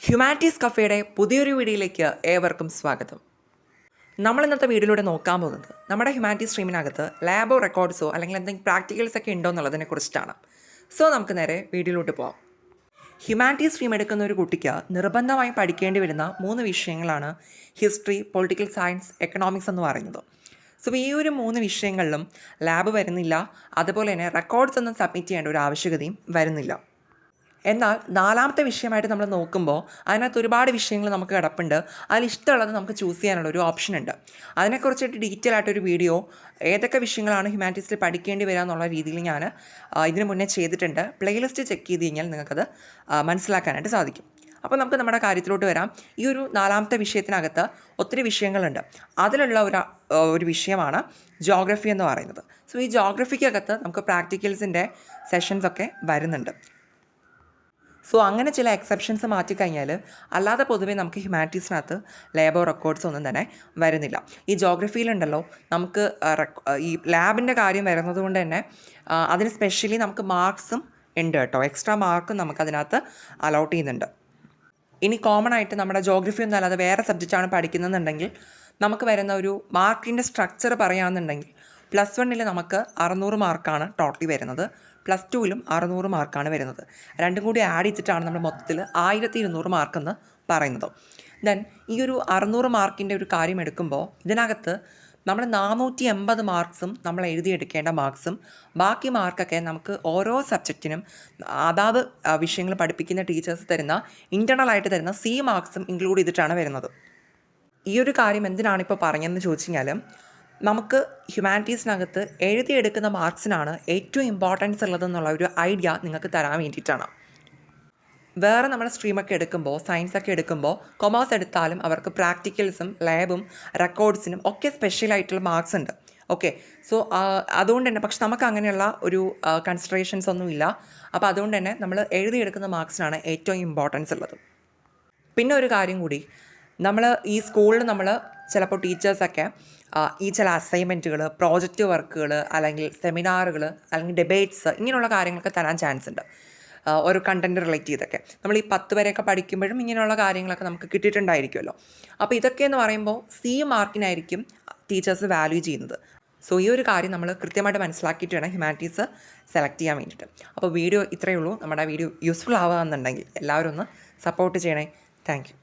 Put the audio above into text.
Humanities കഫേയുടെ പുതിയൊരു വീഡിയോയിലേക്ക് ഏവർക്കും സ്വാഗതം. നമ്മൾ ഇന്നത്തെ വീഡിയോയിലൂടെ നോക്കാൻ പോകുന്നത് നമ്മുടെ ഹ്യൂമാനിറ്റീസ് സ്ട്രീമിനകത്ത് ലാബോ റെക്കോർഡ്സോ അല്ലെങ്കിൽ എന്തെങ്കിലും പ്രാക്ടിക്കൽസ് ഒക്കെ ഉണ്ടോ എന്നുള്ളതിനെ കുറിച്ചിട്ടാണ്. സോ നമുക്ക് നേരെ വീഡിയോയിലോട്ട് പോകാം. ഹ്യൂമാനിറ്റീസ് സ്ട്രീം എടുക്കുന്ന ഒരു കുട്ടിക്ക് നിർബന്ധമായും പഠിക്കേണ്ടി വരുന്ന 3 വിഷയങ്ങളാണ് ഹിസ്റ്ററി, പൊളിറ്റിക്കൽ സയൻസ്, എക്കണോമിക്സ് എന്ന് പറയുന്നത്. സോ ഈ ഒരു 3 വിഷയങ്ങളിലും ലാബ് വരുന്നില്ല, അതുപോലെ തന്നെ റെക്കോർഡ്സ് ഒന്നും സബ്മിറ്റ് ചെയ്യേണ്ട ഒരു ആവശ്യകതയും വരുന്നില്ല. എന്നാൽ 4ാമത്തെ വിഷയമായിട്ട് നമ്മൾ നോക്കുമ്പോൾ അതിനകത്ത് ഒരുപാട് വിഷയങ്ങൾ നമുക്ക് കിടപ്പുണ്ട്. അതിൽ ഇഷ്ടമുള്ളത് നമുക്ക് ചൂസ് ചെയ്യാനുള്ള ഒരു ഓപ്ഷൻ ഉണ്ട്. അതിനെക്കുറിച്ചിട്ട് ഡീറ്റെയിൽ ആയിട്ടൊരു വീഡിയോ ഏതൊക്കെ വിഷയങ്ങളാണ് ഹ്യൂമാനിറ്റീസിൽ പഠിക്കേണ്ടി വരിക എന്നുള്ള രീതിയിൽ ഞാൻ ഇതിന് മുന്നേ ചെയ്തിട്ടുണ്ട്. പ്ലേലിസ്റ്റ് ചെക്ക് ചെയ്ത് കഴിഞ്ഞാൽ നിങ്ങൾക്കത് മനസ്സിലാക്കാനായിട്ട് സാധിക്കും. അപ്പോൾ നമുക്ക് നമ്മുടെ കാര്യത്തിലോട്ട് വരാം. ഈ ഒരു 4ാമത്തെ വിഷയത്തിനകത്ത് ഒത്തിരി വിഷയങ്ങളുണ്ട്. അതിലുള്ള ഒരു വിഷയമാണ് ജോഗ്രഫി എന്ന് പറയുന്നത്. സോ ഈ ജോഗ്രഫിക്കകത്ത് നമുക്ക് പ്രാക്ടിക്കൽസിൻ്റെ സെഷൻസൊക്കെ വരുന്നുണ്ട്. സോ അങ്ങനെ ചില എക്സെപ്ഷൻസ് മാറ്റിക്കഴിഞ്ഞാൽ അല്ലാതെ പൊതുവേ നമുക്ക് ഹ്യൂമാനിറ്റീസിനകത്ത് ലാബോ റെക്കോർഡ്സ് ഒന്നും തന്നെ വരുന്നില്ല. ഈ ജോഗ്രഫിയിലുണ്ടല്ലോ നമുക്ക് ഈ ലാബിൻ്റെ കാര്യം വരുന്നത് കൊണ്ട് തന്നെ അതിന് സ്പെഷ്യലി നമുക്ക് മാർക്സും ഉണ്ട് കേട്ടോ. എക്സ്ട്രാ മാർക്കും നമുക്കതിനകത്ത് അലോട്ട് ചെയ്യുന്നുണ്ട്. ഇനി കോമൺ ആയിട്ട് നമ്മുടെ ജോഗ്രഫി ഒന്നും അല്ലാതെ വേറെ സബ്ജക്റ്റാണ് പഠിക്കുന്നതെന്നുണ്ടെങ്കിൽ നമുക്ക് വരുന്ന ഒരു മാർക്കിൻ്റെ സ്ട്രക്ചർ പറയുകയാണെന്നുണ്ടെങ്കിൽ +1 നമുക്ക് 600 മാർക്കാണ് ടോട്ടലി വരുന്നത്. +2 600 മാർക്കാണ് വരുന്നത്. രണ്ടും കൂടി ആഡ് ചെയ്തിട്ടാണ് നമ്മൾ മൊത്തത്തിൽ 1200 മാർക്കെന്ന് പറയുന്നത്. ദെൻ ഈ ഒരു 600 മാർക്കിൻ്റെ ഒരു കാര്യം എടുക്കുമ്പോൾ ഇതിനകത്ത് നമ്മൾ 480 മാർക്സും നമ്മൾ എഴുതിയെടുക്കേണ്ട മാർക്സും ബാക്കി മാർക്കൊക്കെ നമുക്ക് ഓരോ സബ്ജക്റ്റിനും അതാത് വിഷയങ്ങൾ പഠിപ്പിക്കുന്ന ടീച്ചേഴ്സ് തരുന്ന ഇൻറ്റേർണലായിട്ട് തരുന്ന C മാർക്സും ഇൻക്ലൂഡ് ചെയ്തിട്ടാണ് വരുന്നത്. ഈ ഒരു കാര്യം എന്തിനാണ് ഇപ്പോൾ പറഞ്ഞതെന്ന് ചോദിച്ചു കഴിഞ്ഞാൽ നമുക്ക് ഹ്യൂമാനിറ്റീസിനകത്ത് എഴുതിയെടുക്കുന്ന മാർക്സിനാണ് ഏറ്റവും ഇമ്പോർട്ടൻസ് ഉള്ളതെന്നുള്ള ഒരു ഐഡിയ നിങ്ങൾക്ക് തരാൻ വേണ്ടിയിട്ടാണ്. വേറെ നമ്മൾ സ്ട്രീമൊക്കെ എടുക്കുമ്പോൾ, സയൻസൊക്കെ എടുക്കുമ്പോൾ, കൊമേഴ്സ് എടുത്താലും അവർക്ക് പ്രാക്ടിക്കൽസും ലാബും റെക്കോർഡ്സിനും ഒക്കെ സ്പെഷ്യലായിട്ടുള്ള മാർക്സ് ഉണ്ട്. ഓക്കെ, സോ അതുകൊണ്ട് തന്നെ പക്ഷെ നമുക്ക് അങ്ങനെയുള്ള ഒരു കൺസിഡറേഷൻസ് ഒന്നുമില്ല. അപ്പോൾ അതുകൊണ്ട് തന്നെ നമ്മൾ എഴുതിയെടുക്കുന്ന മാർക്സിനാണ് ഏറ്റവും ഇമ്പോർട്ടൻസ് ഉള്ളത്. പിന്നെ ഒരു കാര്യം കൂടി, നമ്മൾ ഈ സ്കൂളിൽ നമ്മൾ ചിലപ്പോൾ ടീച്ചേഴ്സൊക്കെ ഈ ചില അസൈൻമെൻറ്റുകൾ, പ്രോജക്റ്റ് വർക്കുകൾ, അല്ലെങ്കിൽ സെമിനാറുകൾ, അല്ലെങ്കിൽ ഡിബേറ്റ്സ് ഇങ്ങനെയുള്ള കാര്യങ്ങളൊക്കെ തരാൻ ചാൻസ് ഉണ്ട്. ഒരു കണ്ടൻറ്റ് റിലേറ്റ് ചെയ്തൊക്കെ നമ്മൾ ഈ 10 വരെയൊക്കെ പഠിക്കുമ്പോഴും ഇങ്ങനെയുള്ള കാര്യങ്ങളൊക്കെ നമുക്ക് കിട്ടിയിട്ടുണ്ടായിരിക്കുമല്ലോ. അപ്പോൾ ഇതൊക്കെ എന്ന് പറയുമ്പോൾ C മാർക്കിനായിരിക്കും ടീച്ചേഴ്സ് വാല്യൂ ചെയ്യുന്നത്. സോ ഈ ഒരു കാര്യം നമ്മൾ കൃത്യമായിട്ട് മനസ്സിലാക്കിയിട്ട് വേണം ഹ്യൂമാനിറ്റീസ് സെലക്ട് ചെയ്യാൻ വേണ്ടിയിട്ട്. അപ്പോൾ വീഡിയോ ഇത്രയേ ഉള്ളൂ. നമ്മുടെ വീഡിയോ യൂസ്ഫുൾ ആവുകയെന്നുണ്ടെങ്കിൽ എല്ലാവരും ഒന്ന് സപ്പോർട്ട് ചെയ്യണേ. Thank you.